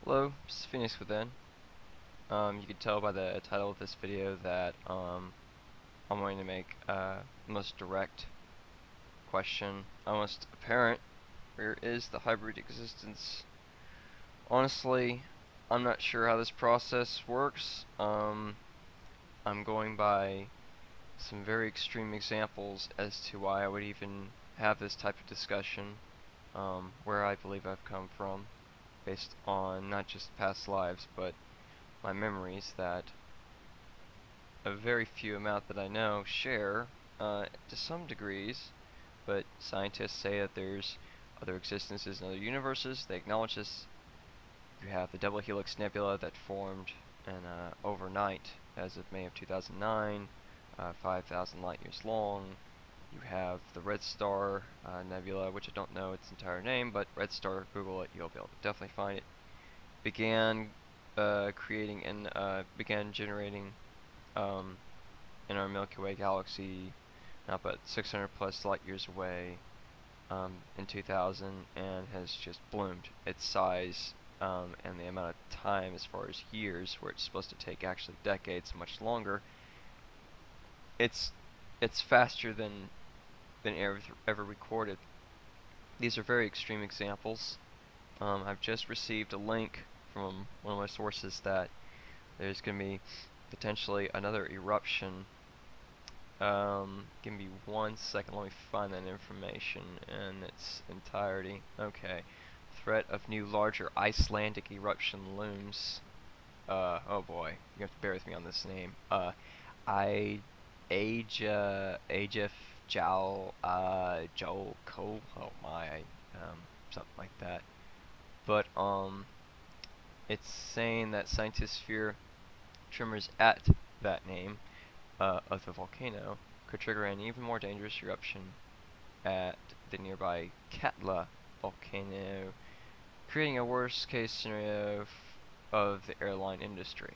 Hello, this is Phoenix Within. You can tell by the title of this video that I'm going to make the most direct question, almost apparent. Where is the hybrid existence? Honestly, I'm not sure how this process works. I'm going by some very extreme examples as to why I would even have this type of discussion, where I believe I've come from, based on not just past lives, but my memories that a very few amount that I know share to some degrees, but scientists say that there's other existences in other universes. They acknowledge this. You have the Double Helix Nebula that formed overnight as of May of 2009, 5,000 light years long. You have the Red Star Nebula, which I don't know its entire name, but Red Star, Google it, you'll be able to definitely find it. Began creating and began generating in our Milky Way galaxy, not but 600 plus light years away, in 2000, and has just bloomed. Its size and the amount of time, as far as years, where it's supposed to take actually decades, much longer. It's faster than ever recorded. These are very extreme examples. I've just received a link from one of my sources that there's going to be potentially another eruption. Give me 1 second, let me find that information in its entirety. Okay. Threat of new larger Icelandic eruption looms. Oh boy, you have to bear with me on this name. Ajif Jow Joe Ko, oh my, something like that. But it's saying that scientists fear tremors at that name of the volcano could trigger an even more dangerous eruption at the nearby Katla volcano, creating a worst case scenario of the airline industry.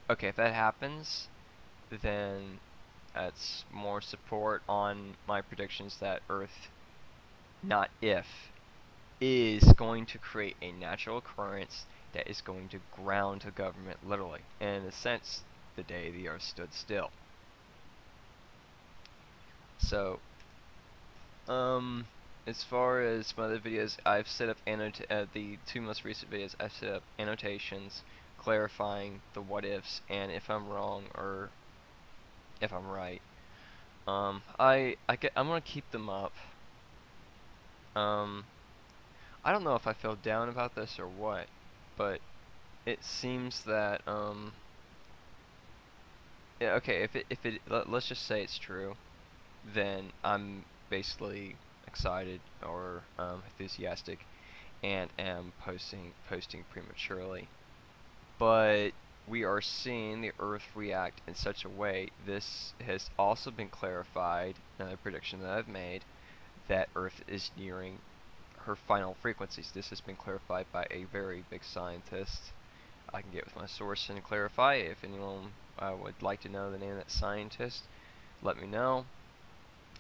Okay, if that happens, then that's more support on my predictions that Earth, not if, is going to create a natural occurrence that is going to ground the government, literally, and in a sense, the day the Earth stood still. So, as far as my other videos, I've set up the two most recent videos, I've set up annotations clarifying the what ifs and if I'm wrong or if I'm right. I'm gonna keep them up. I don't know if I feel down about this or what, but it seems that yeah, okay, let's just say it's true, then I'm basically excited or enthusiastic and am posting prematurely. But we are seeing the Earth react in such a way. This has also been clarified, another prediction that I've made, that Earth is nearing her final frequencies. This has been clarified by a very big scientist. I can get with my source and clarify. If anyone would like to know the name of that scientist, let me know.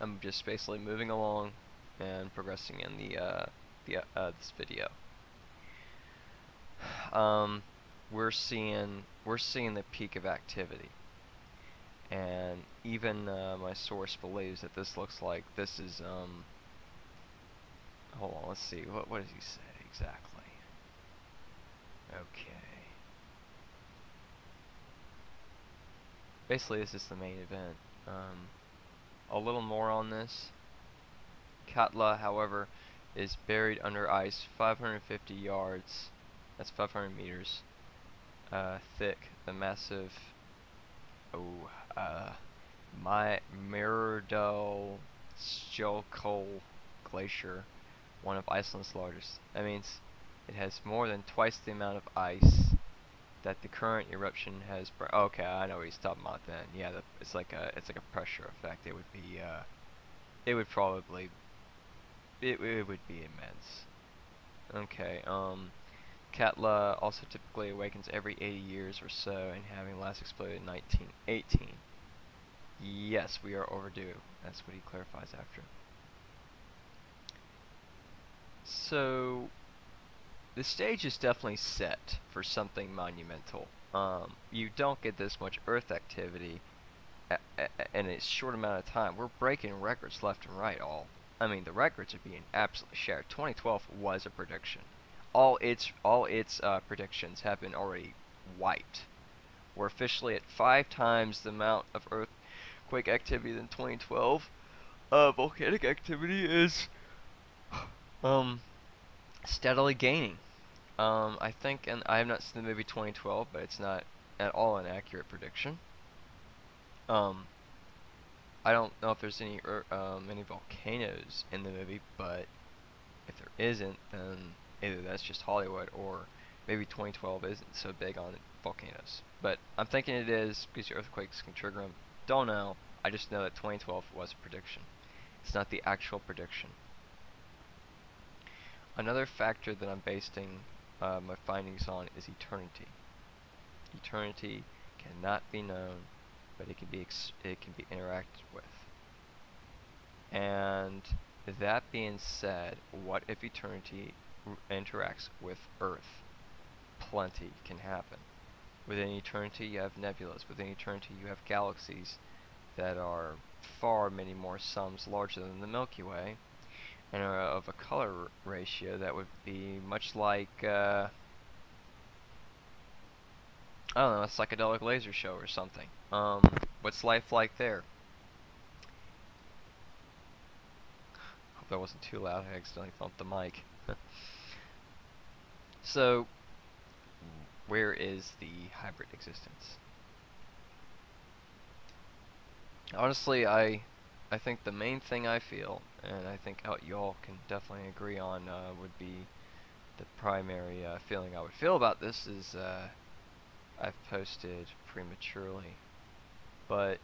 I'm just basically moving along and progressing in this video. We're seeing the peak of activity, and even my source believes that this looks like this is hold on, let's see, what does he say exactly? Okay. Basically, this is the main event. A little more on this. Katla, however, is buried under ice 550 yards, that's 500 meters, thick. The massive, Myrdal Skjolkol Glacier, one of Iceland's largest. That means it has more than twice the amount of ice that the current eruption has. Okay, I know what he's talking about then. Yeah, it's like a pressure effect. It would be it would probably it would be immense. Okay, Katla also typically awakens every 80 years or so, and having last exploded in 1918. Yes, we are overdue. That's what he clarifies after. So, the stage is definitely set for something monumental. You don't get this much Earth activity in a short amount of time. We're breaking records left and right. I mean, the records are being absolutely shattered. 2012 was a prediction. All its predictions have been already wiped. We're officially at 5 times the amount of earthquake activity than 2012. Volcanic activity is um steadily gaining. I think, and I have not seen the movie 2012, but it's not at all an accurate prediction. Um, I don't know if there's any volcanoes in the movie, but if there isn't, then either that's just Hollywood or maybe 2012 isn't so big on volcanoes. But I'm thinking it is because earthquakes can trigger them. Don't know. I just know that 2012 was a prediction. It's not the actual prediction. Another factor that I'm basing my findings on is eternity. Eternity cannot be known, but it can be interacted with. And that being said, what if eternity interacts with Earth? Plenty can happen. Within eternity, you have nebulas. Within eternity, you have galaxies that are far many more sums larger than the Milky Way, and are of a color ratio that would be much like, I don't know, a psychedelic laser show or something. What's life like there? Hope that wasn't too loud. I accidentally thumped the mic. So, where is the hybrid existence? Honestly, I think the main thing I feel, and I think y'all can definitely agree on, would be the primary feeling I would feel about this is I've posted prematurely. But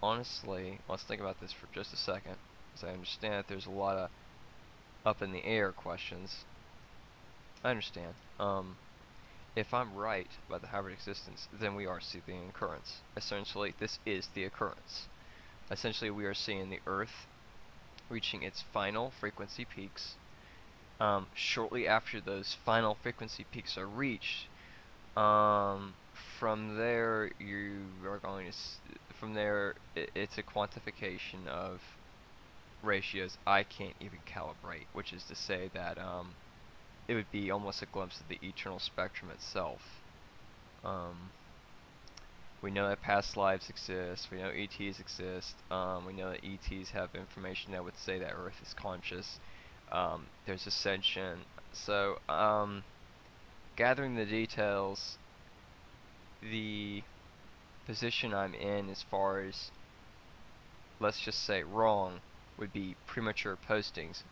honestly, let's think about this for just a second, because I understand that there's a lot of up in the air questions. I understand. If I'm right about the hybrid existence, then we are seeing the occurrence. Essentially, this is the occurrence. Essentially, we are seeing the Earth reaching its final frequency peaks. Shortly after those final frequency peaks are reached, from there you are going to from there it's a quantification of ratios I can't even calibrate, which is to say that it would be almost a glimpse of the eternal spectrum itself. We know that past lives exist, we know ETs exist, we know that ETs have information that would say that Earth is conscious, there's ascension, so gathering the details, the position I'm in as far as, let's just say, wrong would be premature postings,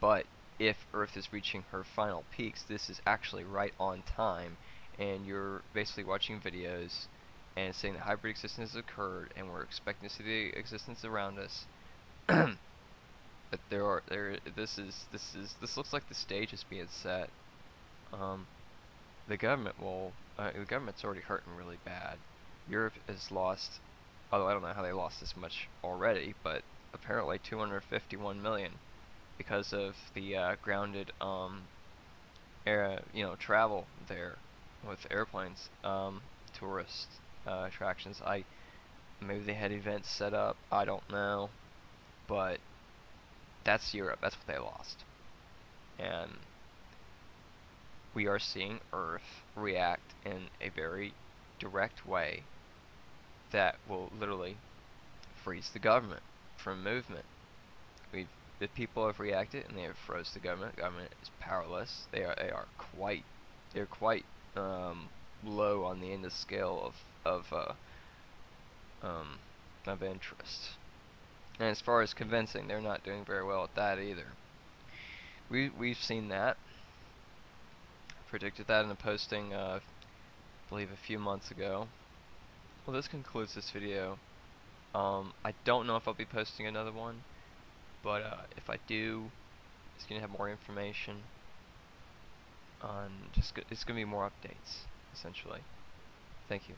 but if Earth is reaching her final peaks, this is actually right on time, and you're basically watching videos and saying that hybrid existence has occurred, and we're expecting to see the existence around us. But this looks like the stage is being set. The government's already hurting really bad. Europe has lost, although I don't know how they lost this much already, but apparently 251 million because of the grounded travel there with airplanes, tourist attractions. Maybe they had events set up, I don't know, but that's Europe. That's what they lost, and we are seeing Earth react in a very direct way that will literally freeze the government from movement. The people have reacted and they have froze the government. The government is powerless. They're quite low on the end of scale of interest. And as far as convincing, they're not doing very well at that either. We've seen that. Predicted that in a posting, I believe a few months ago. Well, this concludes this video. I don't know if I'll be posting another one, but if I do, it's gonna have more information on it's gonna be more updates, essentially. Thank you.